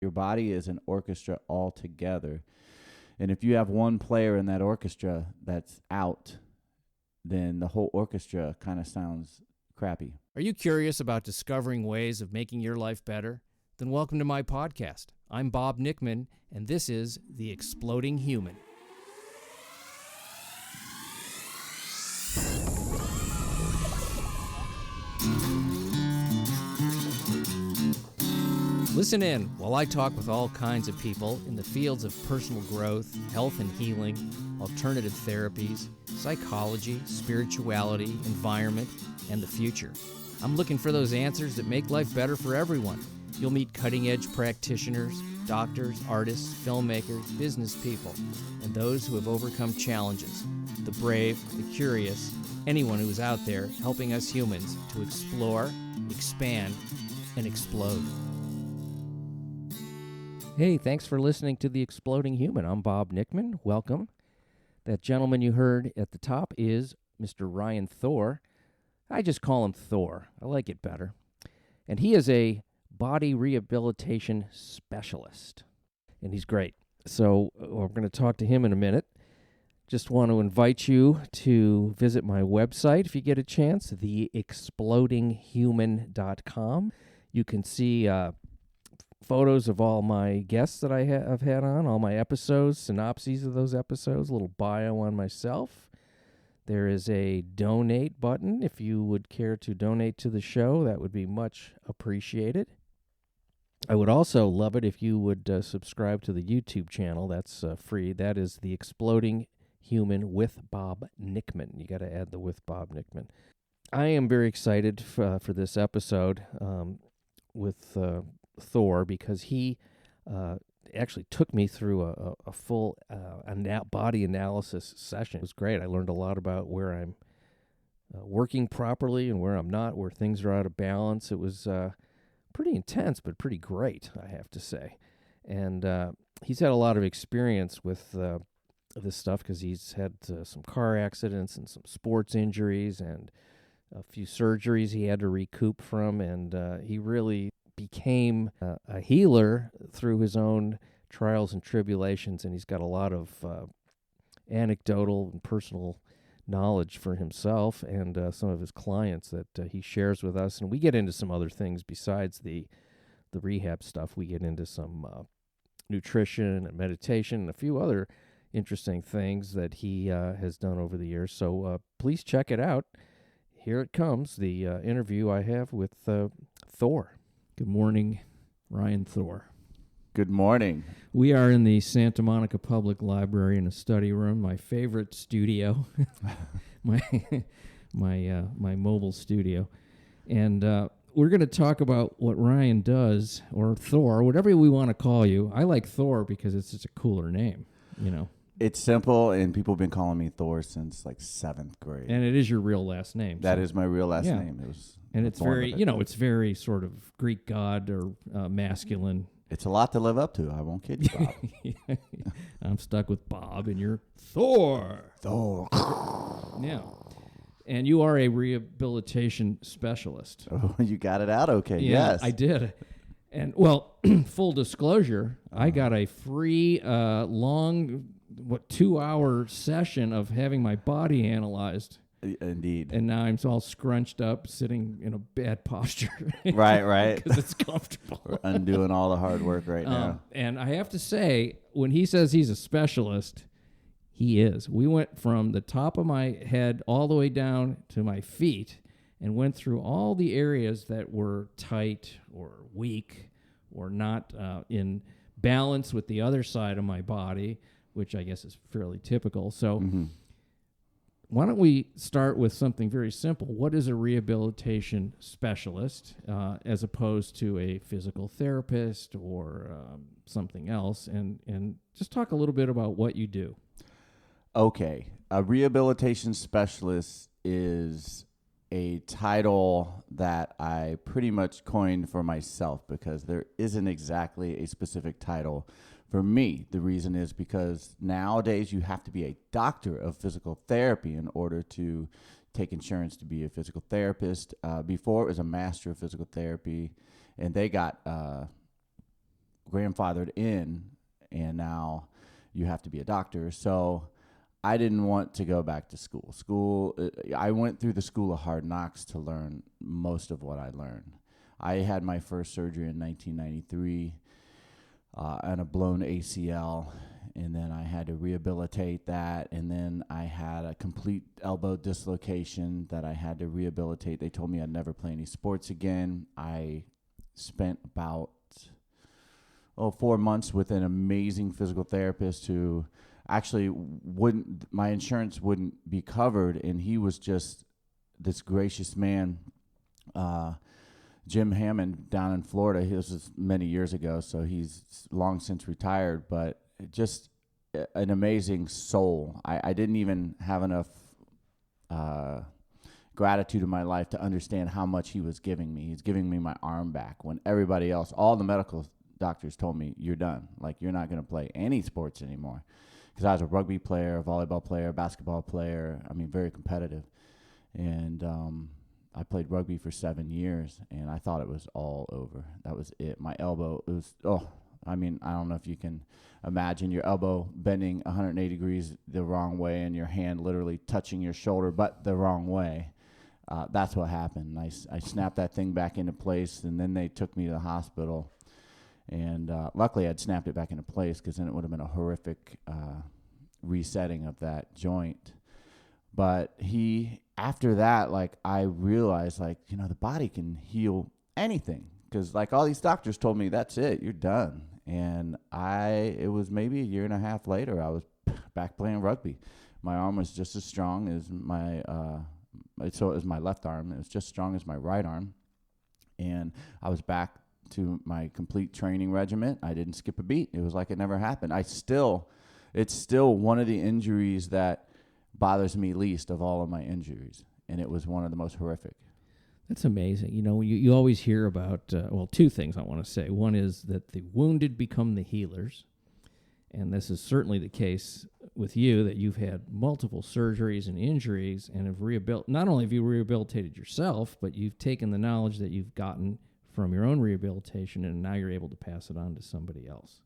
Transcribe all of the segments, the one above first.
Your body is an orchestra altogether. And if you have one player in that orchestra that's out, then the whole orchestra kind of sounds crappy. Are you curious about discovering ways of making your life better? Then welcome to my podcast. I'm Bob Nickman, and this is The Exploding Human. Listen in while I talk with all kinds of people in the fields of personal growth, health and healing, alternative therapies, psychology, spirituality, environment, and the future. I'm looking for those answers that make life better for everyone. You'll meet cutting-edge practitioners, doctors, artists, filmmakers, business people, and those who have overcome challenges. The brave, the curious, anyone who is out there helping us humans to explore, expand, and explode. Hey, thanks for listening to The Exploding Human. I'm Bob Nickman. Welcome. That gentleman you heard at the top is Mr. Ryan Thor. I just call him Thor. I like it better. And he is a body rehabilitation specialist. And he's great. So we're going to talk to him in a minute. Just want to invite you to visit my website if you get a chance, theexplodinghuman.com. You can see photos of all my guests that I've had on, all my episodes, synopses of those episodes, a little bio on myself. There is a donate button. If you would care to donate to the show, that would be much appreciated. I would also love it if you would subscribe to the YouTube channel. That's free. That is The Exploding Human with Bob Nickman. You got to add the with Bob Nickman. I am very excited for this episode with Thor, because he actually took me through a full body analysis session. It was great. I learned a lot about where I'm working properly and where I'm not, where things are out of balance. It was pretty intense, but pretty great, I have to say. And he's had a lot of experience with this stuff, because he's had some car accidents and some sports injuries and a few surgeries he had to recoup from, and he really became a healer through his own trials and tribulations, and he's got a lot of anecdotal and personal knowledge for himself and some of his clients that he shares with us. And we get into some other things besides the rehab stuff. We get into some nutrition and meditation and a few other interesting things that he has done over the years. So please check it out. Here it comes, the interview I have with Thor. Good morning, Ryan Thor. Good morning. We are in the Santa Monica Public Library in a study room, my favorite studio, my mobile studio. And we're going to talk about what Ryan does, or Thor, whatever we want to call you. I like Thor because it's just a cooler name, you know. It's simple, and people have been calling me Thor since like 7th grade. And it is your real last name. That is my real last name. It was, and it's very, it's very sort of Greek god or masculine. It's a lot to live up to. I won't kid you, Bob. I'm stuck with Bob, and you're Thor. Thor. Yeah. And you are a rehabilitation specialist. Oh, you got it out okay. Yeah, yes. I did. And, well, full disclosure, I got a free, long, 2-hour session of having my body analyzed. Indeed. And now I'm all scrunched up, sitting in a bad posture. Right. Because it's comfortable. We're undoing all the hard work right now. And I have to say, when he says he's a specialist, he is. We went from the top of my head all the way down to my feet and went through all the areas that were tight or weak or not in balance with the other side of my body, which I guess is fairly typical. So why don't we start with something very simple? What is a rehabilitation specialist as opposed to a physical therapist or something else? And just talk a little bit about what you do. Okay. A rehabilitation specialist is a title that I pretty much coined for myself, because there isn't exactly a specific title for me. The reason is because nowadays you have to be a doctor of physical therapy in order to take insurance to be a physical therapist. Before, it was a master of physical therapy, and they got grandfathered in, and now you have to be a doctor. So I didn't want to go back to school. I went through the school of hard knocks to learn most of what I learned. I had my first surgery in 1993 on a blown ACL, and then I had to rehabilitate that, and then I had a complete elbow dislocation that I had to rehabilitate. They told me I'd never play any sports again. I spent about 4 months with an amazing physical therapist who actually my insurance wouldn't be covered, and he was just this gracious man. Jim Hammond down in Florida. This was many years ago, so he's long since retired, but just an amazing soul. I didn't even have enough gratitude in my life to understand how much he was giving me. He's giving me my arm back when everybody else, all the medical doctors told me, you're done. Like, you're not going to play any sports anymore. Because I was a rugby player, a volleyball player, basketball player. I mean, very competitive. And I played rugby for 7 years, and I thought it was all over. That was it. My elbow, it was, I don't know if you can imagine your elbow bending 180 degrees the wrong way and your hand literally touching your shoulder, but the wrong way. That's what happened. I snapped that thing back into place, and then they took me to the hospital. And luckily, I'd snapped it back into place, because then it would have been a horrific resetting of that joint. But after that, I realized, the body can heal anything. Because, all these doctors told me, that's it, you're done. And it was maybe a year and a half later, I was back playing rugby. My arm was just as strong as so it was my left arm. It was just as strong as my right arm. And I was back to my complete training regimen. I didn't skip a beat. It was like it never happened. It's still one of the injuries that bothers me least of all of my injuries, and it was one of the most horrific. That's amazing. You always hear about, two things I want to say. One is that the wounded become the healers, and this is certainly the case with you, that you've had multiple surgeries and injuries and have not only have you rehabilitated yourself, but you've taken the knowledge that you've gotten from your own rehabilitation, and now you're able to pass it on to somebody else,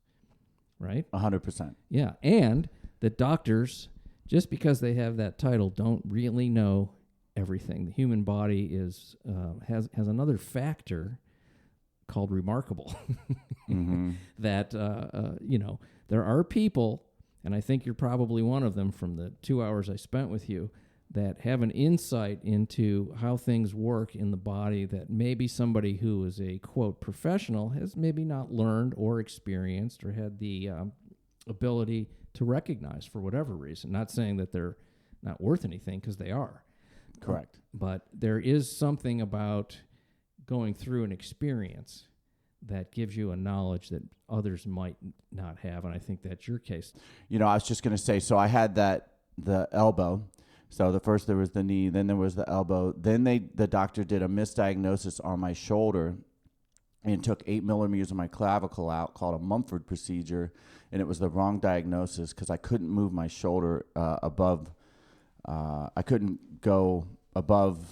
right? 100%. Yeah, and that doctors, just because they have that title, don't really know everything. The human body has another factor called remarkable. Mm-hmm. That there are people, and I think you're probably one of them from the 2 hours I spent with you, that have an insight into how things work in the body that maybe somebody who is a, quote, professional has maybe not learned or experienced or had the ability to recognize for whatever reason. Not saying that they're not worth anything, because they are. Correct. But there is something about going through an experience that gives you a knowledge that others might not have, and I think that's your case. I was just going to say, so I had the elbow. So first there was the knee, then there was the elbow. Then the doctor did a misdiagnosis on my shoulder and took 8 millimeters of my clavicle out, called a Mumford procedure, and it was the wrong diagnosis because I couldn't move my shoulder above. I couldn't go above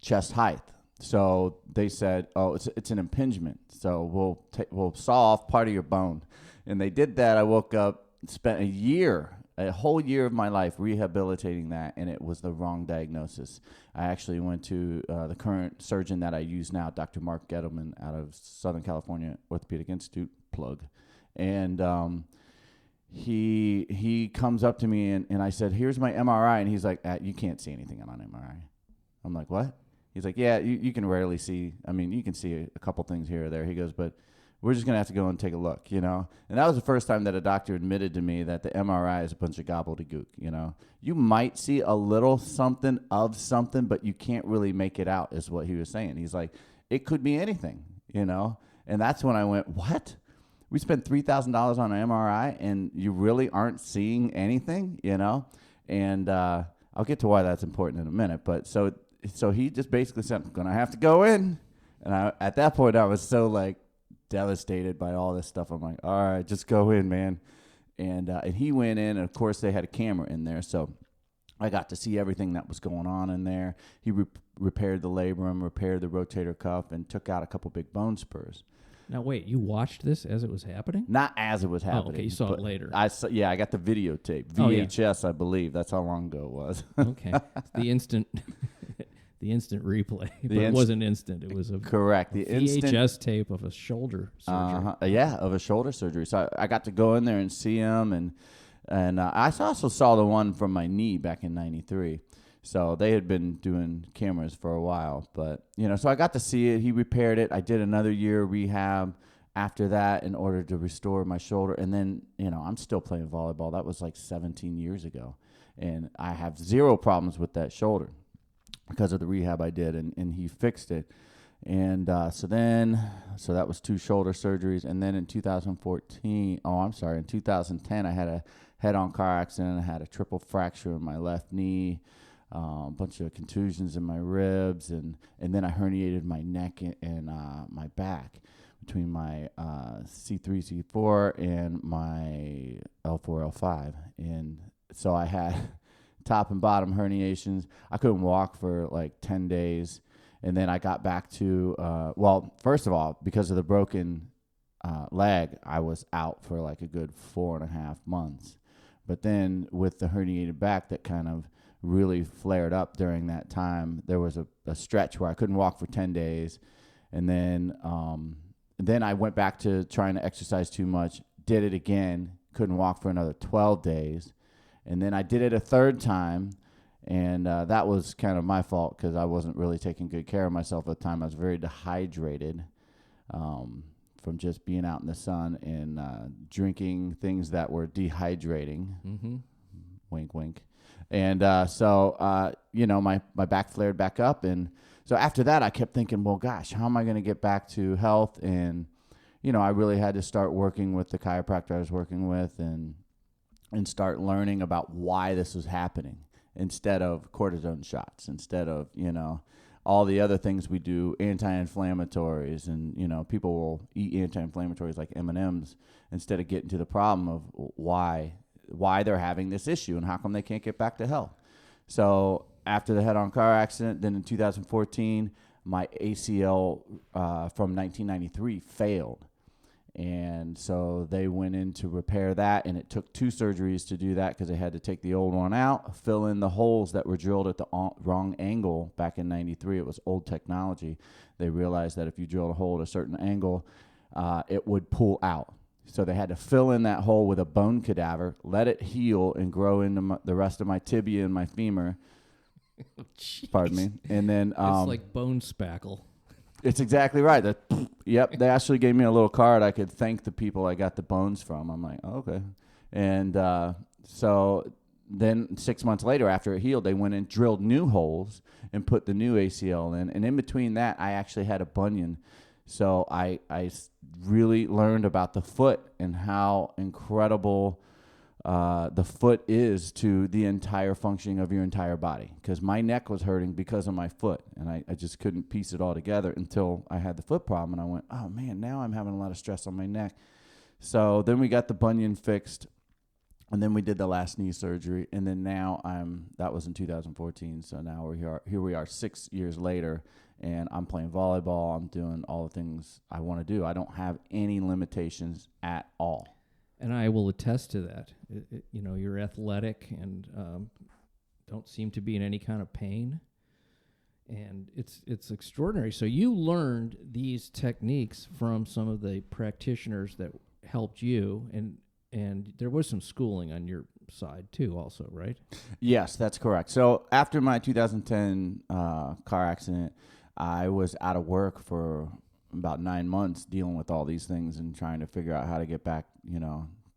chest height. So they said, it's an impingement. So we'll saw off part of your bone, and they did that. I woke up, spent a whole year of my life rehabilitating that, and it was the wrong diagnosis. I actually went to the current surgeon that I use now, Dr. Mark Gettleman, out of Southern California Orthopedic Institute, plug. And he comes up to me, and I said, here's my MRI. And he's like, you can't see anything on an MRI. I'm like, what? He's like, yeah, you can rarely see. I mean, you can see a couple things here or there. He goes, but we're just going to have to go and take a look, And that was the first time that a doctor admitted to me that the MRI is a bunch of gobbledygook, You might see a little something of something, but you can't really make it out, is what he was saying. He's like, it could be anything, And that's when I went, what? We spent $3,000 on an MRI, and you really aren't seeing anything, And I'll get to why that's important in a minute. But so he just basically said, I'm going to have to go in. And at that point, I was so, devastated by all this stuff. I'm like, all right, just go in, man. And he went in, and of course they had a camera in there, so I got to see everything that was going on in there. He repaired the labrum, repaired the rotator cuff, and took out a couple big bone spurs. Now, wait, you watched this as it was happening? Not as it was happening. Oh, okay, you saw it later. I got the videotape. Oh, yeah. VHS, I believe. That's how long ago it was. Okay. The instant the instant replay. But it wasn't instant. It was a correct. The VHS tape of a shoulder surgery. Of a shoulder surgery. So I got to go in there and see him, and I also saw the one from my knee back in '93. So they had been doing cameras for a while, but so I got to see it. He repaired it. I did another year rehab after that in order to restore my shoulder, and then I'm still playing volleyball. That was like 17 years ago, and I have zero problems with that shoulder because of the rehab I did, and he fixed it. And so that was 2 shoulder surgeries, and then in 2010, I had a head-on car accident. I had a triple fracture in my left knee, a bunch of contusions in my ribs, and then I herniated my neck and my back between my C3, C4, and my L4, L5. And so I had top and bottom herniations. I couldn't walk for like 10 days. And then I got back to, first of all, because of the broken leg, I was out for like a good 4.5 months. But then with the herniated back that kind of really flared up during that time, there was a stretch where I couldn't walk for 10 days. And then I went back to trying to exercise too much, did it again, couldn't walk for another 12 days. And then I did it a third time. And that was kind of my fault because I wasn't really taking good care of myself at the time. I was very dehydrated from just being out in the sun and drinking things that were dehydrating. Mm-hmm. Wink, wink. And my back flared back up. And so after that, I kept thinking, well, gosh, how am I going to get back to health? And, I really had to start working with the chiropractor I was working with and start learning about why this was happening. Instead of cortisone shots, instead of, all the other things we do, anti-inflammatories, and, people will eat anti-inflammatories like M&Ms instead of getting to the problem of why they're having this issue and how come they can't get back to health. So after the head-on car accident, then in 2014, my ACL from 1993 failed. And so they went in to repair that, and it took 2 surgeries to do that because they had to take the old one out, fill in the holes that were drilled at the wrong angle back in 93. It was old technology. They realized that if you drilled a hole at a certain angle, it would pull out. So they had to fill in that hole with a bone cadaver, let it heal and grow into the rest of my tibia and my femur. Pardon me. And then it's like bone spackle. It's exactly right. Yep, they actually gave me a little card I could thank the people I got the bones from. I'm like, oh, okay. And so then 6 months later, after it healed, they went and drilled new holes and put the new ACL in. And in between that, I actually had a bunion. So I really learned about the foot and how incredible the foot is to the entire functioning of your entire body. Because my neck was hurting because of my foot, and I just couldn't piece it all together until I had the foot problem, and I went, oh, man, now I'm having a lot of stress on my neck. So then we got the bunion fixed, and then we did the last knee surgery, and then now that was in 2014, so now here we are 6 years later, and I'm playing volleyball. I'm doing all the things I want to do. I don't have any limitations at all. And I will attest to that. You're athletic and don't seem to be in any kind of pain. And it's extraordinary. So you learned these techniques from some of the practitioners that helped you, and there was some schooling on your side too also, right? Yes, that's correct. So after my 2010 car accident, I was out of work for about 9 months dealing with all these things and trying to figure out how to get back,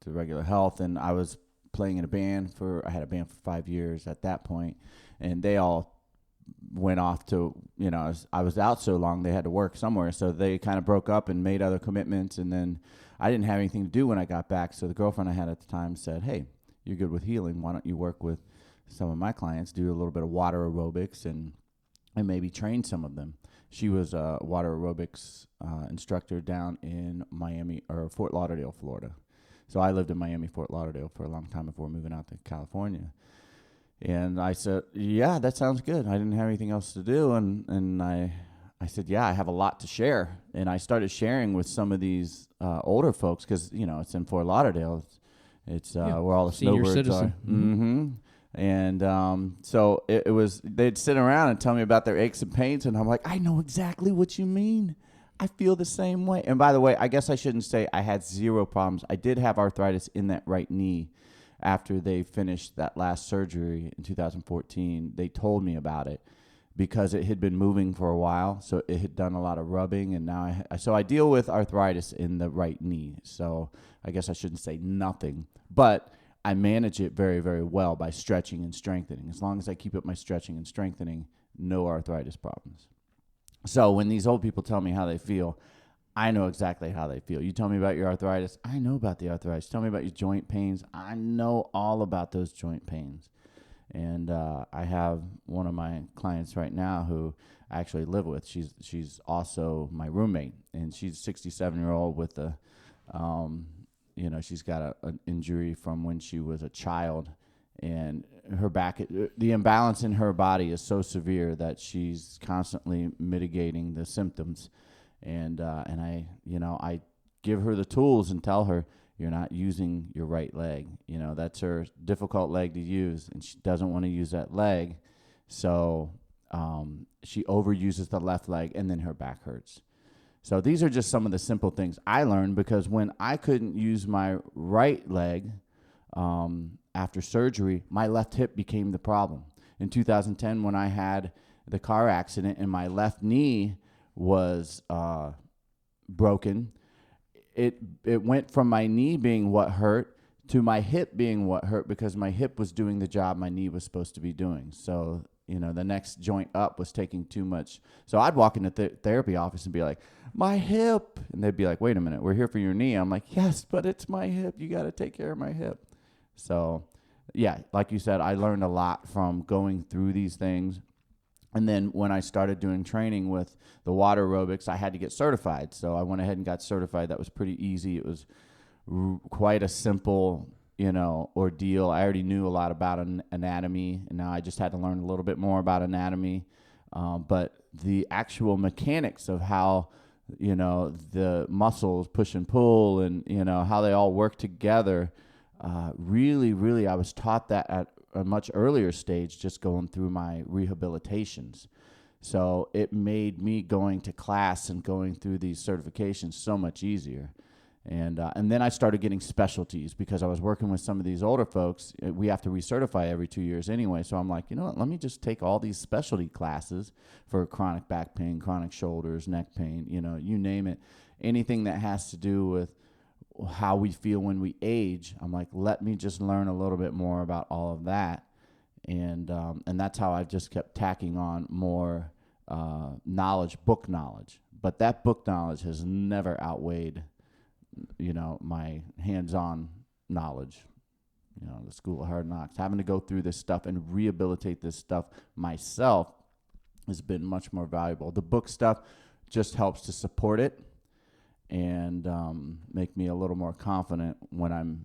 to regular health. And I was playing in a band I had a band for 5 years at that point, and they all went off to, I was out so long they had to work somewhere. So they kind of broke up and made other commitments. And then I didn't have anything to do when I got back. So the girlfriend I had at the time said, hey, you're good with healing. Why don't you work with some of my clients, do a little bit of water aerobics and maybe train some of them. She was a water aerobics instructor down in Miami or Fort Lauderdale, Florida. So I lived in Miami, Fort Lauderdale for a long time before moving out to California. And I said, yeah, that sounds good. I didn't have anything else to do. And I said, yeah, I have a lot to share. And I started sharing with some of these older folks because, it's in Fort Lauderdale. It's where all the Senior snowbirds citizen. are. Mm-hmm. And so it was, they'd sit around and tell me about their aches and pains. And I'm like, I know exactly what you mean. I feel the same way. And by the way, I guess I shouldn't say I had zero problems. I did have arthritis in that right knee after they finished that last surgery in 2014. They told me about it because it had been moving for a while. So it had done a lot of rubbing. And now I deal with arthritis in the right knee. So I guess I shouldn't say nothing. But I manage it very, very well by stretching and strengthening. As long as I keep up my stretching and strengthening, no arthritis problems. So when these old people tell me how they feel, I know exactly how they feel. You tell me about your arthritis, I know about the arthritis. Tell me about your joint pains, I know all about those joint pains. And I have one of my clients right now who I actually live with. She's also my roommate, and she's a 67-year-old with she's got an injury from when she was a child. And her back, the imbalance in her body is so severe that she's constantly mitigating the symptoms. And I give her the tools and tell her, you're not using your right leg. That's her difficult leg to use, and she doesn't want to use that leg. So she overuses the left leg, and then her back hurts. So these are just some of the simple things I learned, because when I couldn't use my right leg, after surgery, my left hip became the problem. In 2010, when I had the car accident and my left knee was broken, it went from my knee being what hurt to my hip being what hurt, because my hip was doing the job my knee was supposed to be doing. So, the next joint up was taking too much. So I'd walk into the therapy office and be like, my hip. And they'd be like, wait a minute, we're here for your knee. I'm like, yes, but it's my hip. You got to take care of my hip. So, yeah, like you said, I learned a lot from going through these things. And then when I started doing training with the water aerobics, I had to get certified. So I went ahead and got certified. That was pretty easy. It was quite a simple, ordeal. I already knew a lot about anatomy, and now I just had to learn a little bit more about anatomy. But the actual mechanics of how, the muscles push and pull and, how they all work together, really, really, I was taught that at a much earlier stage, just going through my rehabilitations. So it made me going to class and going through these certifications so much easier. And then I started getting specialties, because I was working with some of these older folks. We have to recertify every 2 years anyway. So I'm like, you know what, let me just take all these specialty classes for chronic back pain, chronic shoulders, neck pain, you name it. Anything that has to do with how we feel when we age. I'm like, let me just learn a little bit more about all of that. And that's how I've just kept tacking on more knowledge, book knowledge. But that book knowledge has never outweighed, my hands-on knowledge. The School of Hard Knocks, having to go through this stuff and rehabilitate this stuff myself has been much more valuable. The book stuff just helps to support it and make me a little more confident when I'm,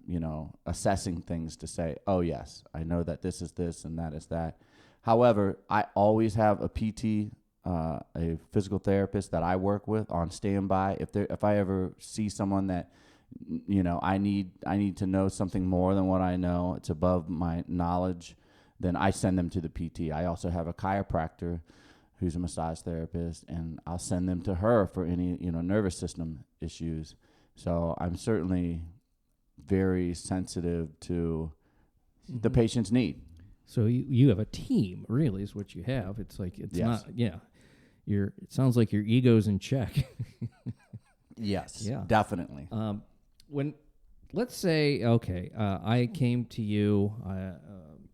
assessing things, to say, oh, yes, I know that this is this and that is that. However, I always have a PT, a physical therapist that I work with on standby. If I ever see someone that, I need to know something more than what I know, it's above my knowledge, then I send them to the PT. I also have a chiropractor who's a massage therapist, and I'll send them to her for any, nervous system issues. So I'm certainly very sensitive to the patient's need. So you have a team, really, is what you have. It's like, it's Yes. not, yeah. It sounds like your ego's in check. Yes, Yeah. definitely. Let's say, okay, I came to you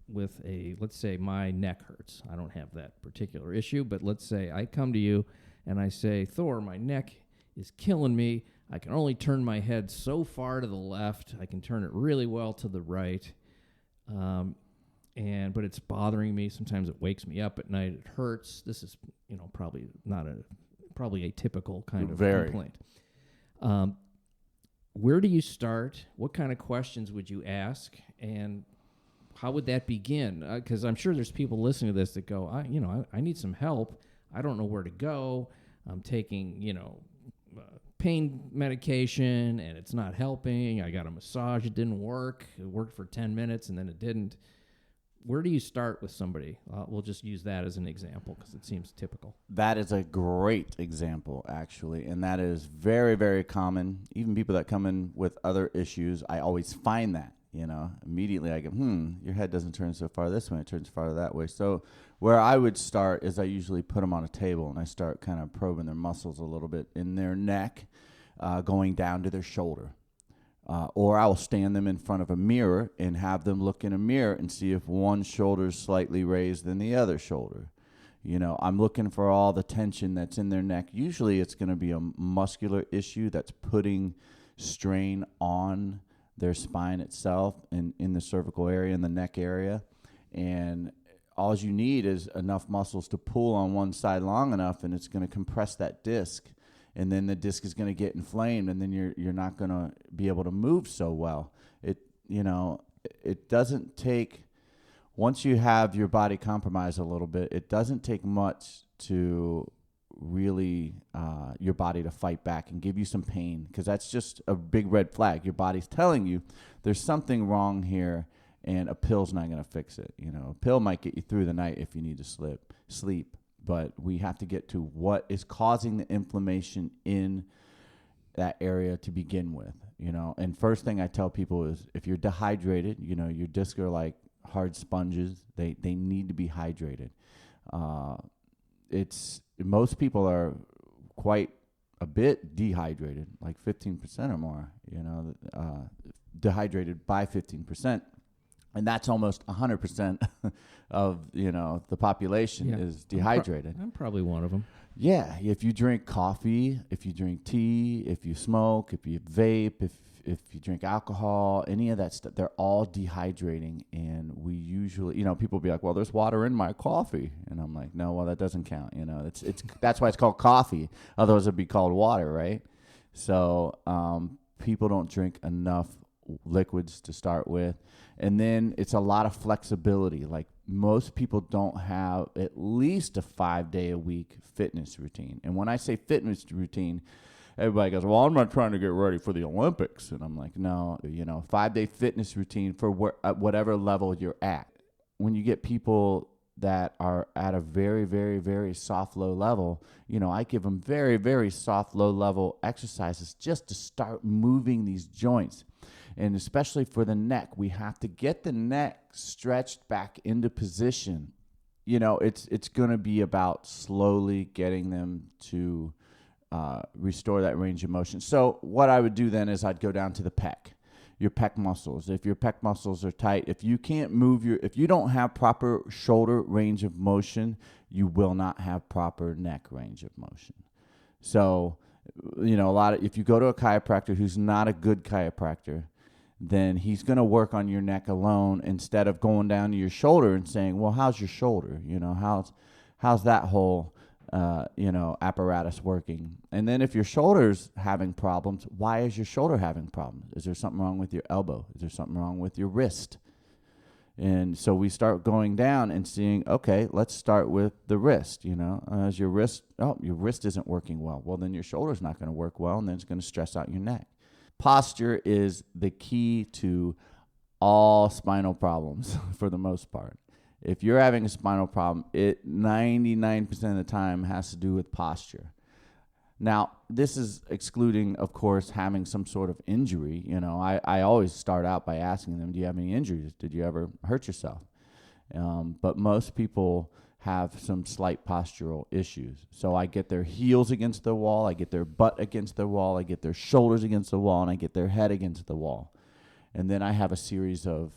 with let's say my neck hurts. I don't have that particular issue, but let's say I come to you and I say, Thor, my neck is killing me. I can only turn my head so far to the left. I can turn it really well to the right. But it's bothering me. Sometimes it wakes me up at night. It hurts. This is, probably a typical kind of complaint. Where do you start? What kind of questions would you ask? And how would that begin? Because I'm sure there's people listening to this that go, I need some help. I don't know where to go. I'm taking, pain medication and it's not helping. I got a massage. It didn't work. It worked for 10 minutes and then it didn't. Where do you start with somebody? We'll just use that as an example because it seems typical. That is a great example, actually, and that is very, very common. Even people that come in with other issues, I always find that, immediately I go, your head doesn't turn so far this way, it turns farther that way. So where I would start is I usually put them on a table and I start kind of probing their muscles a little bit in their neck, going down to their shoulder. Or I will stand them in front of a mirror and have them look in a mirror and see if one shoulder is slightly raised than the other shoulder. I'm looking for all the tension that's in their neck. Usually it's going to be a muscular issue that's putting strain on their spine itself and in the cervical area and the neck area. And all you need is enough muscles to pull on one side long enough, and it's going to compress that disc. And then the disc is going to get inflamed, and then you're not going to be able to move so well. It doesn't take, once you have your body compromised a little bit, it doesn't take much to really your body to fight back and give you some pain, because that's just a big red flag. Your body's telling you there's something wrong here, and a pill's not going to fix it. A pill might get you through the night if you need to sleep. But we have to get to what is causing the inflammation in that area to begin with, And first thing I tell people is if you're dehydrated, your discs are like hard sponges. They need to be hydrated. Most people are quite a bit dehydrated, like 15% or more, dehydrated by 15%. And that's almost 100% of, the population is dehydrated. I'm probably one of them. Yeah. If you drink coffee, if you drink tea, if you smoke, if you vape, if you drink alcohol, any of that stuff, they're all dehydrating. And we usually, people be like, well, there's water in my coffee. And I'm like, no, well, that doesn't count. That's why it's called coffee. Otherwise it'd be called water, right? So people don't drink enough liquids to start with. And then it's a lot of flexibility. Like most people don't have at least a 5-day-a-week fitness routine. And when I say fitness routine, everybody goes, well, I'm not trying to get ready for the Olympics. And I'm like, no, 5-day fitness routine for whatever level you're at. When you get people that are at a very, very, very soft, low level, I give them very, very soft, low level exercises just to start moving these joints. And especially for the neck, we have to get the neck stretched back into position. It's going to be about slowly getting them to restore that range of motion. So what I would do then is I'd go down to the pec, your pec muscles. If your pec muscles are tight, if you can't move if you don't have proper shoulder range of motion, you will not have proper neck range of motion. So, if you go to a chiropractor who's not a good chiropractor, then he's going to work on your neck alone instead of going down to your shoulder and saying, well, how's your shoulder? How's that whole, apparatus working? And then if your shoulder's having problems, why is your shoulder having problems? Is there something wrong with your elbow? Is there something wrong with your wrist? And so we start going down and seeing, okay, let's start with the wrist, as your wrist isn't working well. Well, then your shoulder's not going to work well, and then it's going to stress out your neck. Posture is the key to all spinal problems for the most part. If you're having a spinal problem, it 99% of the time has to do with posture. Now, this is excluding, of course, having some sort of injury. I always start out by asking them, do you have any injuries? Did you ever hurt yourself? But most people have some slight postural issues. So I get their heels against the wall, I get their butt against the wall, I get their shoulders against the wall, and I get their head against the wall. And then I have a series of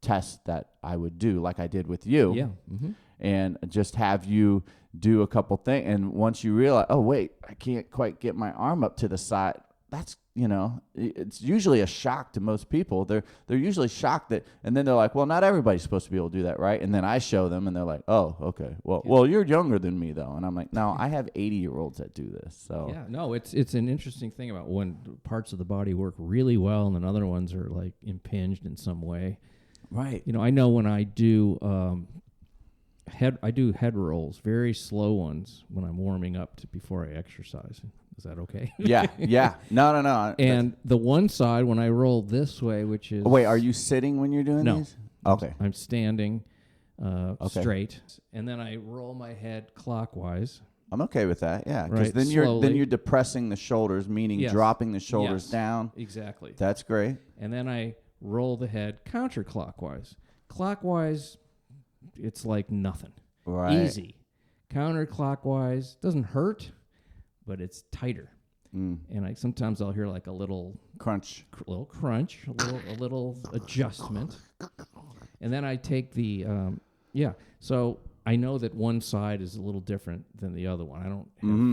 tests that I would do, like I did with you. Yeah. Mm-hmm. And just have you do a couple things. And once you realize, oh, wait, I can't quite get my arm up to the side, that's, it's usually a shock to most people. They're usually shocked that, and then they're like, well, not everybody's supposed to be able to do that, right? And then I show them, and they're like, oh, okay. Well, you're younger than me, though. And I'm like, no, I have 80-year-olds that do this. So yeah, no, it's an interesting thing about when parts of the body work really well, and then other ones are like impinged in some way. Right. I know when I do I do head rolls, very slow ones when I'm warming up before I exercise. Is that okay? Yeah. No. And the one side when I roll this way, which is Wait, are you sitting when you're doing these? Okay. I'm standing straight, and then I roll my head clockwise. I'm okay with that. Yeah, because Right, then slowly. you're depressing the shoulders, meaning Yes. dropping the shoulders Yes. down. Exactly. That's great. And then I roll the head counterclockwise. Clockwise, it's like nothing. Right. Easy. Counterclockwise doesn't hurt, but it's tighter. And sometimes I'll hear like a little Crunch. little crunch, a little adjustment, and then I take the So I know that one side is a little different than the other one.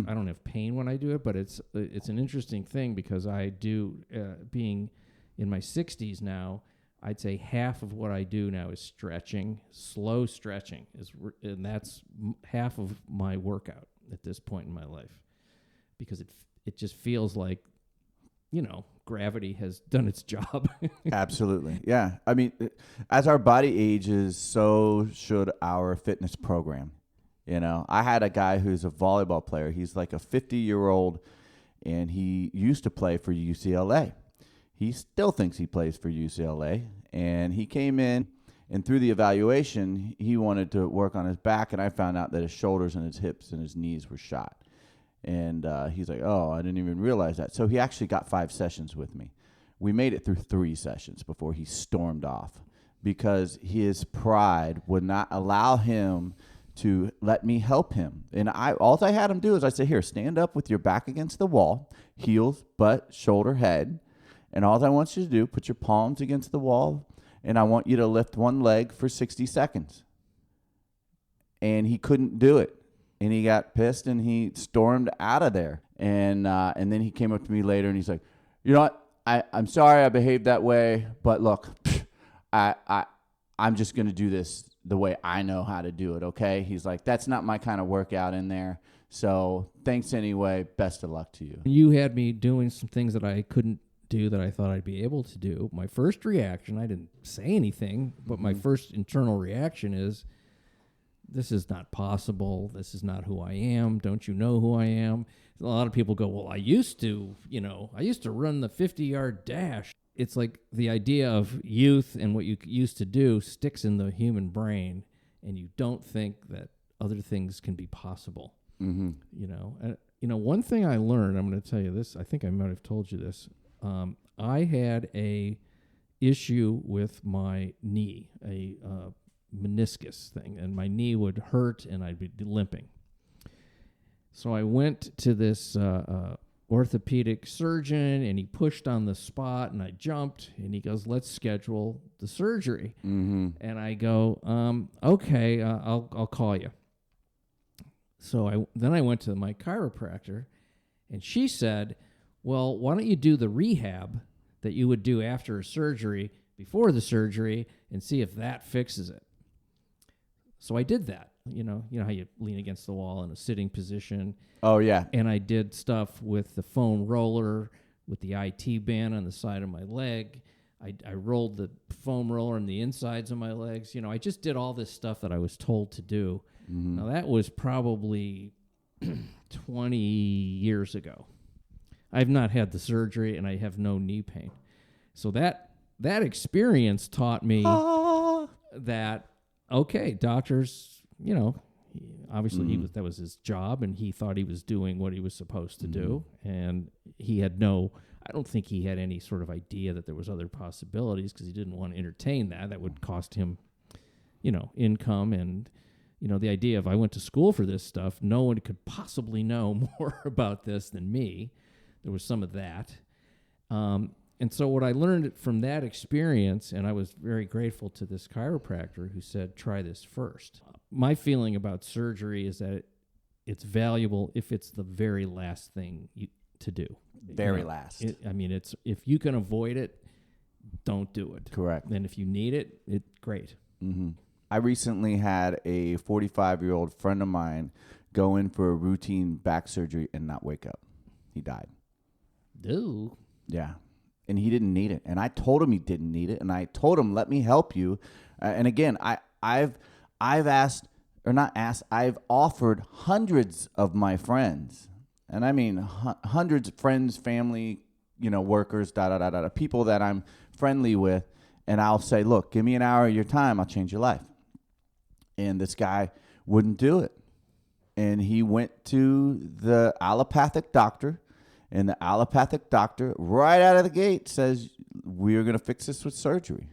I don't have pain when I do it, but it's an interesting thing because I do being in my 60s now. I'd say half of what I do now is stretching, slow stretching, and that's half of my workout at this point in my life, because it just feels like, gravity has done its job. Absolutely. Yeah. I mean, as our body ages, so should our fitness program. I had a guy who's a volleyball player. He's like a 50-year-old, and he used to play for UCLA. He still thinks he plays for UCLA, and he came in, and through the evaluation, he wanted to work on his back, and I found out that his shoulders and his hips and his knees were shot. And he's like, oh, I didn't even realize that. So he actually got 5 sessions with me. We made it through 3 sessions before he stormed off because his pride would not allow him to let me help him. And all I had him do is I said, here, stand up with your back against the wall, heels, butt, shoulder, head. And all I want you to do, put your palms against the wall, and I want you to lift one leg for 60 seconds. And he couldn't do it. And he got pissed, and he stormed out of there. And then he came up to me later, and he's like, you know what? I'm sorry I behaved that way, but look, I'm just going to do this the way I know how to do it, okay? He's like, that's not my kind of workout in there. So thanks anyway. Best of luck to you. You had me doing some things that I couldn't do that I thought I'd be able to do. My first reaction, I didn't say anything, but my first internal reaction is, this is not possible. This is not who I am. Don't you know who I am? A lot of people go, well, I used to run the 50-yard dash. It's like the idea of youth and what you used to do sticks in the human brain, and you don't think that other things can be possible. Mm-hmm. One thing I learned, I'm going to tell you this, I think I might have told you this. I had a issue with my knee, a meniscus thing, and my knee would hurt and I'd be limping. So I went to this orthopedic surgeon, and he pushed on the spot, and I jumped, and he goes, let's schedule the surgery. Mm-hmm. And I go, okay, I'll call you. So then I went to my chiropractor, and she said, well, why don't you do the rehab that you would do after a surgery before the surgery and see if that fixes it. So I did that. You know how you lean against the wall in a sitting position. Oh, yeah. And I did stuff with the foam roller, with the IT band on the side of my leg. I rolled the foam roller on the insides of my legs. I just did all this stuff that I was told to do. Mm-hmm. Now, that was probably 20 years ago. I've not had the surgery, and I have no knee pain. So that experience taught me that, okay, doctors, obviously that was his job, and he thought he was doing what he was supposed to do, and he had I don't think he had any sort of idea that there was other possibilities, because he didn't want to entertain that. That would cost him, income, and, the idea of I went to school for this stuff, no one could possibly know more about this than me. There was some of that. And so what I learned from that experience, and I was very grateful to this chiropractor who said, try this first. My feeling about surgery is that it's valuable if it's the very last thing to do. Very last. It's if you can avoid it, don't do it. Correct. And if you need it, it's great. Mm-hmm. I recently had a 45-year-old friend of mine go in for a routine back surgery and not wake up. He died. Ooh. Yeah. And he didn't need it. And I told him he didn't need it. And I told him, let me help you. And again, I've asked or not asked, I've offered hundreds of my friends, and I mean hundreds of friends, family, workers, people that I'm friendly with, and I'll say, look, give me an hour of your time, I'll change your life. And this guy wouldn't do it. And he went to the allopathic doctor, and the allopathic doctor, right out of the gate, says, we're going to fix this with surgery.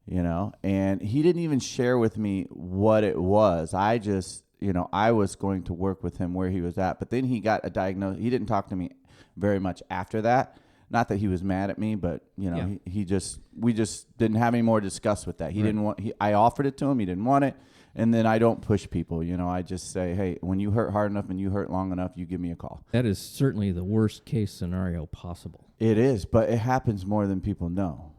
And he didn't even share with me what it was. I just, I was going to work with him where he was at. But then he got a diagnosis. He didn't talk to me very much after that. Not that he was mad at me, but, we just didn't have any more to discuss with that. He didn't want, I offered it to him. He didn't want it. And then I don't push people. I just say, hey, when you hurt hard enough and you hurt long enough, you give me a call. That is certainly the worst case scenario possible. It is, but it happens more than people know.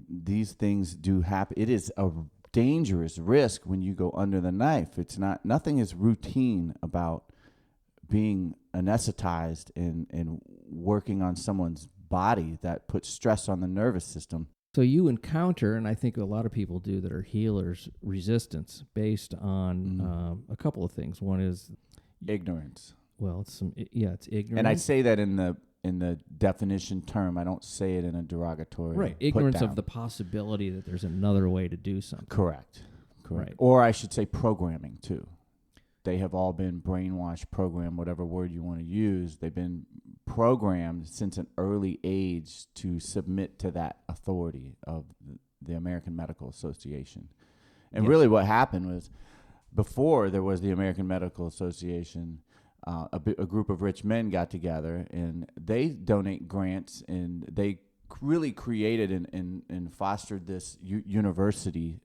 These things do happen. It is a dangerous risk when you go under the knife. Nothing is routine about being anesthetized and working on someone's body that puts stress on the nervous system. So you encounter, and I think a lot of people do that are healers, resistance based on a couple of things. One is ignorance. Well, it's ignorance. And I say that in the definition term. I don't say it in a derogatory. Right, ignorance of the possibility that there's another way to do something. Correct. Right. Or I should say programming too. They have all been brainwashed, programmed, whatever word you want to use. They've been programmed since an early age to submit to that authority of the American Medical Association. And really what happened was, before there was the American Medical Association, a group of rich men got together and they donate grants, and they really created and fostered this university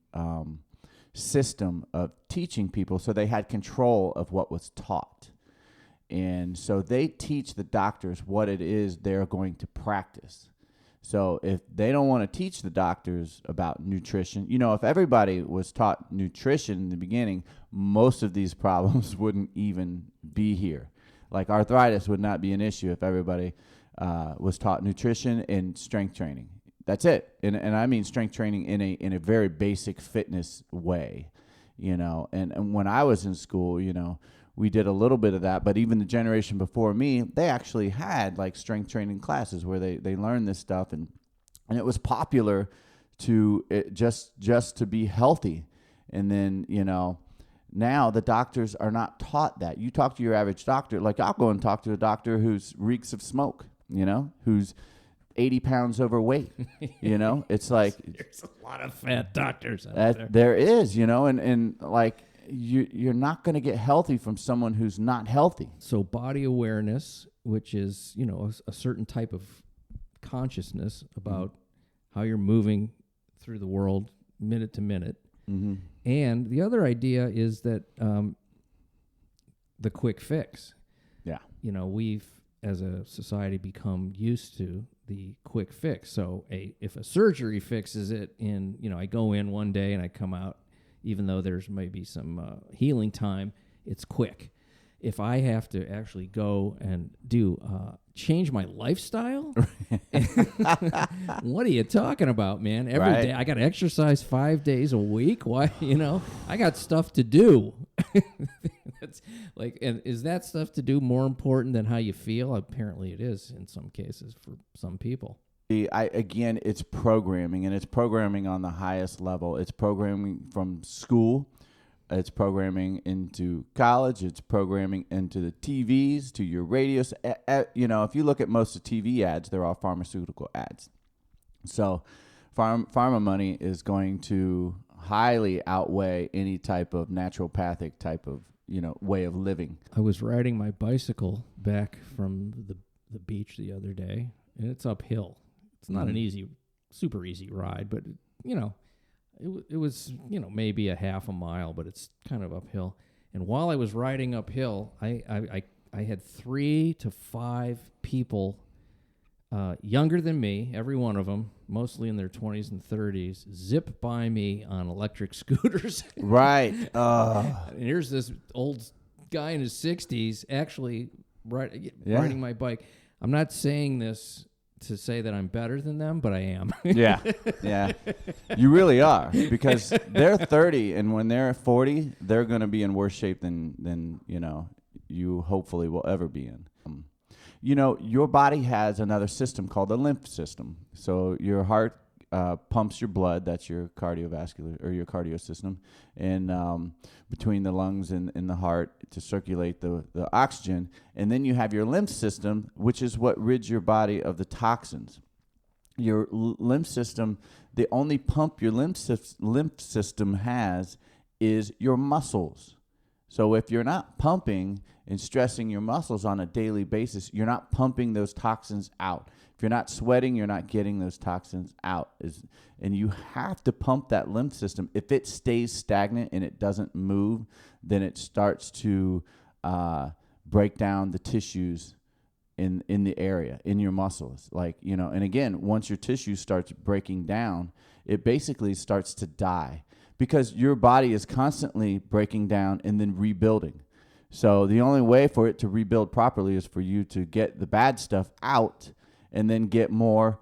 system of teaching people, so they had control of what was taught. And so they teach the doctors what it is they're going to practice. So if they don't want to teach the doctors about nutrition, if everybody was taught nutrition in the beginning, most of these problems wouldn't even be here. Like arthritis would not be an issue if everybody was taught nutrition and strength training. That's it. And I mean strength training in a very basic fitness way, And when I was in school, we did a little bit of that. But even the generation before me, they actually had like strength training classes where they learned this stuff. And it was popular to just to be healthy. And then, now the doctors are not taught that. You talk to your average doctor. Like I'll go and talk to a doctor who's reeks of smoke, who's 80 pounds overweight, it's like there's a lot of fat doctors out there. There is, and like you're not going to get healthy from someone who's not healthy. So body awareness, which is, a certain type of consciousness about how you're moving through the world minute to minute. Mm-hmm. And the other idea is that the quick fix. Yeah. We've, as a society, become used to the quick fix. So if a surgery fixes it I go in one day and I come out, even though there's maybe some healing time, it's quick. If I have to actually go and change my lifestyle, what are you talking about, man? Every day I got to exercise 5 days a week. Why, I got stuff to do. That's like, and is that stuff to do more important than how you feel? Apparently it is in some cases for some people. Again, it's programming, and it's programming on the highest level. It's programming from school. It's programming into college. It's programming into the TVs, to your radios. If you look at most of TV ads, they're all pharmaceutical ads. So pharma money is going to highly outweigh any type of naturopathic type of, way of living. I was riding my bicycle back from the beach the other day, and it's uphill. It's not an super easy ride, but, it was, maybe a half a mile, but it's kind of uphill. And while I was riding uphill, I had 3 to 5 people younger than me, every one of them, mostly in their 20s and 30s, zip by me on electric scooters. Right. And here's this old guy in his 60s actually riding my bike. I'm not saying this to say that I'm better than them, but I am. Yeah, yeah. You really are, because they're 30, and when they're 40, they're going to be in worse shape than you hopefully will ever be in. Your body has another system called the lymph system. So your heart pumps your blood. That's your cardiovascular or your cardio system, and between the lungs and the heart to circulate the oxygen. And then you have your lymph system, which is what rids your body of the toxins. Your lymph system, the only pump your lymph system has is your muscles. So if you're not pumping and stressing your muscles on a daily basis, you're not pumping those toxins out. If you're not sweating, you're not getting those toxins out. And you have to pump that lymph system. If it stays stagnant and it doesn't move, then it starts to break down the tissues in the area, in your muscles. And again, once your tissue starts breaking down, it basically starts to die, because your body is constantly breaking down and then rebuilding. So the only way for it to rebuild properly is for you to get the bad stuff out and then get more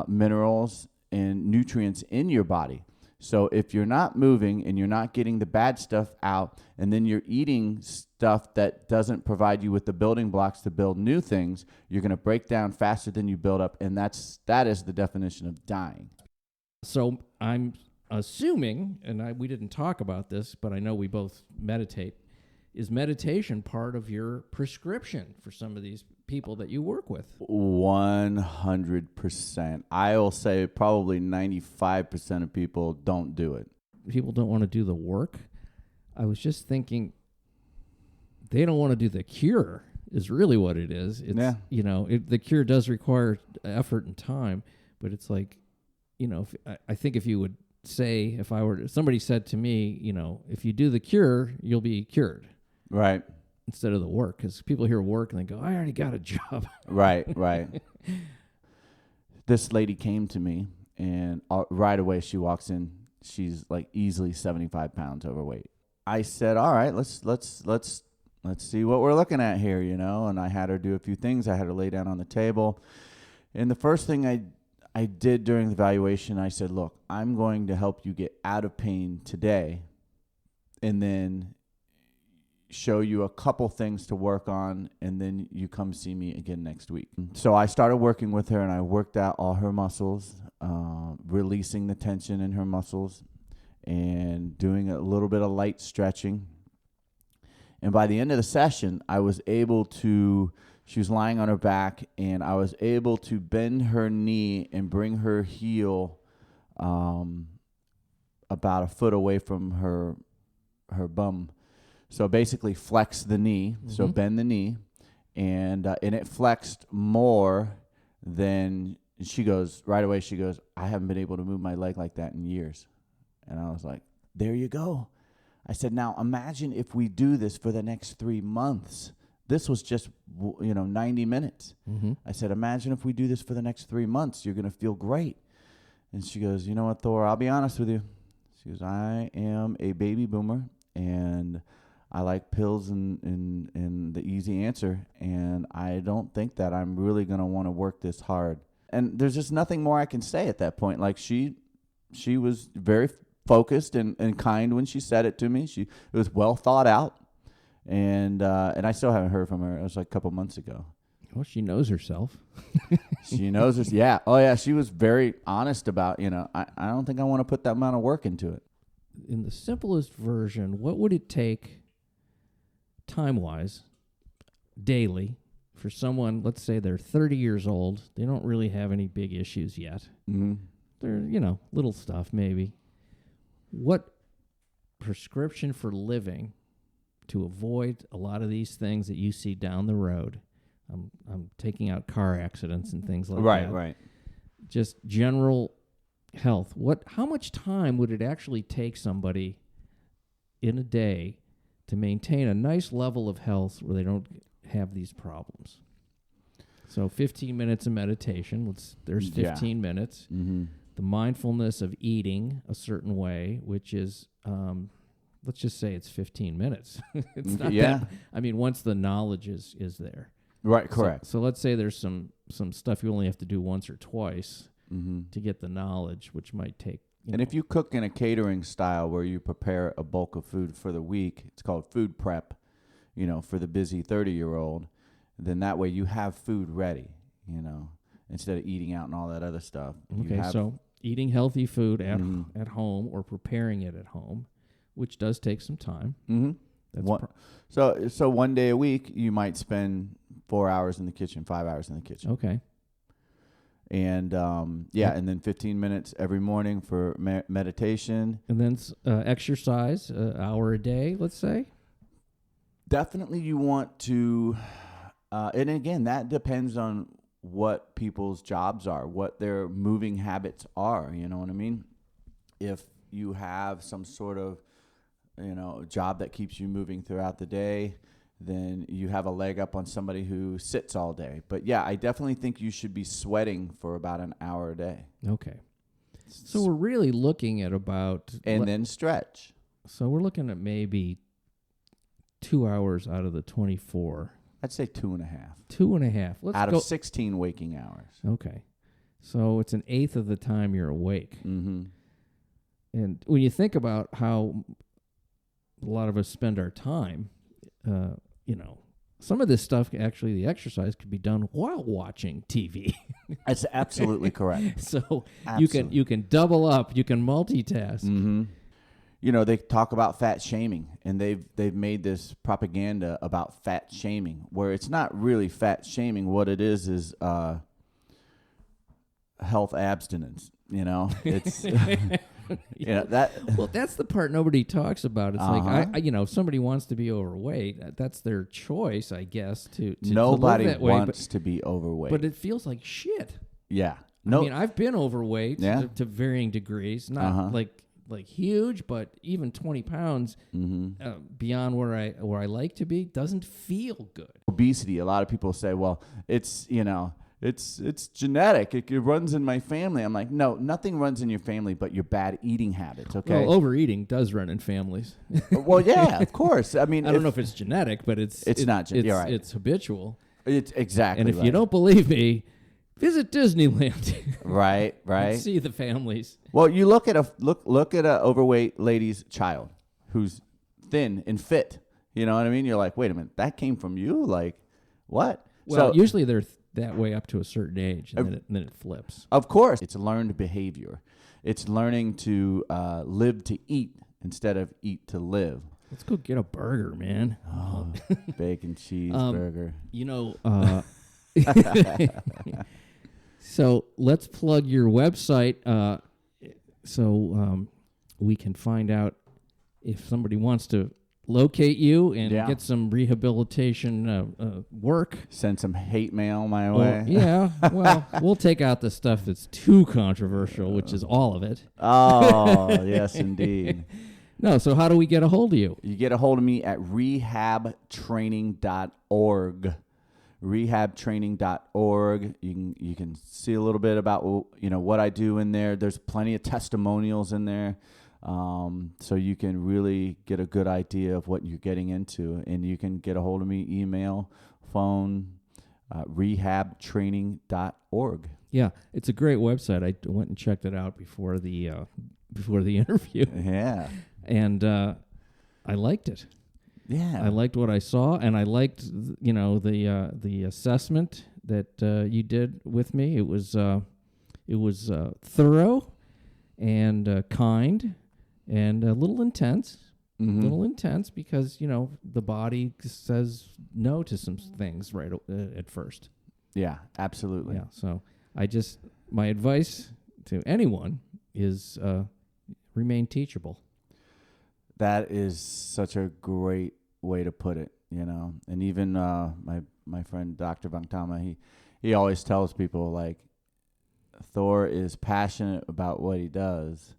minerals and nutrients in your body. So if you're not moving and you're not getting the bad stuff out, and then you're eating stuff that doesn't provide you with the building blocks to build new things, you're going to break down faster than you build up, and that is the definition of dying. So I'm assuming, and we didn't talk about this, but I know we both meditate. Is meditation part of your prescription for some of these people that you work with? 100%. I will say probably 95% of people don't do it. People don't want to do the work. I was just thinking they don't want to do the cure is really what it is. It's, the cure does require effort and time, but it's like, I think if you would say, somebody said to me, if you do the cure, you'll be cured. Right. Instead of the work, because people hear work and they go, I already got a job. Right. This lady came to me, and right away she walks in. She's like easily 75 pounds overweight. I said, all right, let's see what we're looking at here, and I had her do a few things. I had her lay down on the table. And the first thing I did during the evaluation, I said, look, I'm going to help you get out of pain today, and then show you a couple things to work on, and then you come see me again next week. So I started working with her, and I worked out all her muscles, releasing the tension in her muscles and doing a little bit of light stretching. And by the end of the session, she was lying on her back, and I was able to bend her knee and bring her heel about a foot away from her bum. So basically flex the knee, so bend the knee, and it flexed more than, she goes, I haven't been able to move my leg like that in years. And I was like, there you go. I said, now imagine if we do this for the next 3 months. This was just, 90 minutes. Mm-hmm. I said, imagine if we do this for the next 3 months. You're going to feel great. And she goes, you know what, Thor, I'll be honest with you. She goes, I am a baby boomer, and I like pills and the easy answer, and I don't think that I'm really going to want to work this hard. And there's just nothing more I can say at that point. Like, she was very focused and kind when she said it to me. It was well thought out, and I still haven't heard from her. It was like a couple months ago. Well, she knows herself. She knows herself. Yeah. Oh, yeah. She was very honest about, I don't think I want to put that amount of work into it. In the simplest version, what would it take time-wise, daily, for someone, let's say they're 30 years old, they don't really have any big issues yet. Mm-hmm. They're, little stuff maybe. What prescription for living to avoid a lot of these things that you see down the road? I'm taking out car accidents and things like that. Right. Just general health. How much time would it actually take somebody in a day to maintain a nice level of health where they don't have these problems? So 15 minutes of meditation. There's 15 minutes. Mm-hmm. The mindfulness of eating a certain way, which is, let's just say it's 15 minutes. It's not that. I mean, once the knowledge is there. Right, correct. So let's say there's some stuff you only have to do once or twice to get the knowledge, which might take. And if you cook in a catering style where you prepare a bulk of food for the week, it's called food prep, for the busy 30-year-old, then that way you have food ready, instead of eating out and all that other stuff. Okay, so eating healthy food at home or preparing it at home, which does take some time. So one day a week, you might spend 4 hours in the kitchen, 5 hours in the kitchen. Okay. And and then 15 minutes every morning for meditation. And then exercise, an hour a day, let's say. Definitely you want to, and again, that depends on what people's jobs are, what their moving habits are, you know what I mean? If you have some sort of, job that keeps you moving throughout the day, then you have a leg up on somebody who sits all day. But yeah, I definitely think you should be sweating for about an hour a day. Okay. So we're really looking at about... And then stretch. So we're looking at maybe 2 hours out of the 24. I'd say 2.5. 2.5. Let's out go. Of 16 waking hours. Okay. So it's an eighth of the time you're awake. Mm-hmm. And when you think about how a lot of us spend our time, some of this stuff, actually, the exercise could be done while watching TV. That's absolutely correct. So you can double up, you can multitask. Mm-hmm. They talk about fat shaming, and they've made this propaganda about fat shaming, where it's not really fat shaming. What it is health abstinence. It's that. Well, that's the part nobody talks about. It's like if somebody wants to be overweight, that's their choice, I guess. To nobody live that way, wants to be overweight, but it feels like shit. Yeah, I mean, I've been overweight to varying degrees, not like huge, but even 20 pounds beyond where I like to be doesn't feel good. Obesity. A lot of people say, well, it's It's genetic. It runs in my family. I'm like, no, nothing runs in your family but your bad eating habits, okay? Well, overeating does run in families. Well, yeah, of course. I mean, I don't know if it's genetic, but it's not genetic. You're right. It's habitual. It's exactly And if right. you don't believe me, visit Disneyland. Right. And see the families. Well, you look at a overweight lady's child who's thin and fit. You know what I mean? You're like, wait a minute, that came from you? Like, what? Well, usually they're that way up to a certain age, and then it flips. Of course. It's learned behavior. It's learning to live to eat instead of eat to live. Let's go get a burger, man. Oh, bacon cheeseburger. So let's plug your website so we can find out if somebody wants to locate you and get some rehabilitation work. Send some hate mail my way. Well, we'll take out the stuff that's too controversial, which is all of it. Oh, yes, indeed. No, so how do we get a hold of you? You get a hold of me at rehabtraining.org. Rehabtraining.org. You can see a little bit about what I do in there. There's plenty of testimonials in there. So you can really get a good idea of what you're getting into, and you can get a hold of me, email, phone, rehabtraining.org. Yeah, it's a great website. I went and checked it out before the interview. Yeah, and I liked it. Yeah, I liked what I saw, and I liked the assessment that you did with me. It was thorough and kind. And a little intense, because, the body says no to some things right at first. Yeah, absolutely. Yeah, so my advice to anyone is remain teachable. That is such a great way to put it, And even my friend Dr. Vangtama, he always tells people, like, Thor is passionate about what he does.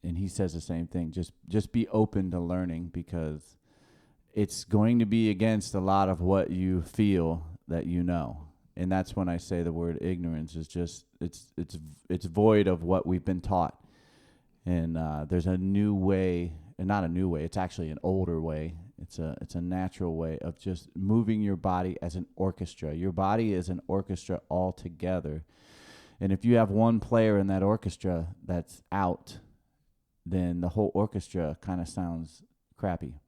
And he says the same thing. Just be open to learning, because it's going to be against a lot of what you feel that you know. And that's when I say the word ignorance is just it's void of what we've been taught. And there's a new way, and not a new way. It's actually an older way, It's a natural way of just moving your body as an orchestra. Your body is an orchestra altogether. And if you have one player in that orchestra that's out, then the whole orchestra kind of sounds crappy.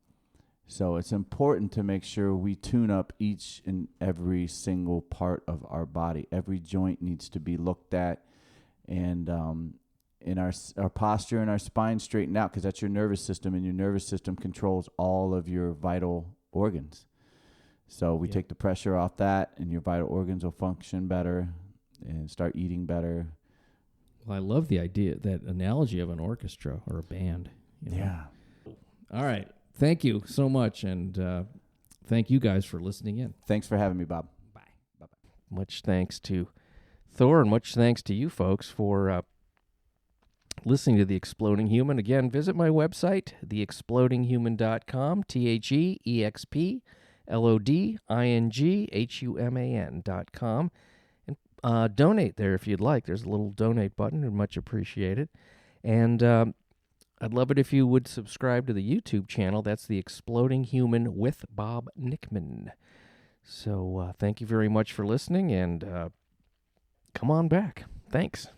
So it's important to make sure we tune up each and every single part of our body. Every joint needs to be looked at, and in our posture and our spine straightened out, because that's your nervous system, and your nervous system controls all of your vital organs. So we take the pressure off that, and your vital organs will function better and start eating better. Well, I love the idea, that analogy of an orchestra or a band. Yeah. All right. Thank you so much, and thank you guys for listening in. Thanks for having me, Bob. Bye. Bye-bye. Much thanks to Thor, and much thanks to you folks for listening to The Exploding Human. Again, visit my website, theexplodinghuman.com, THEXPLODINGHUMAN.com. And donate there if you'd like. There's a little donate button, and much appreciated. And I'd love it if you would subscribe to the YouTube channel. That's The Exploding Human with Bob Nickman. So thank you very much for listening, and come on back. Thanks.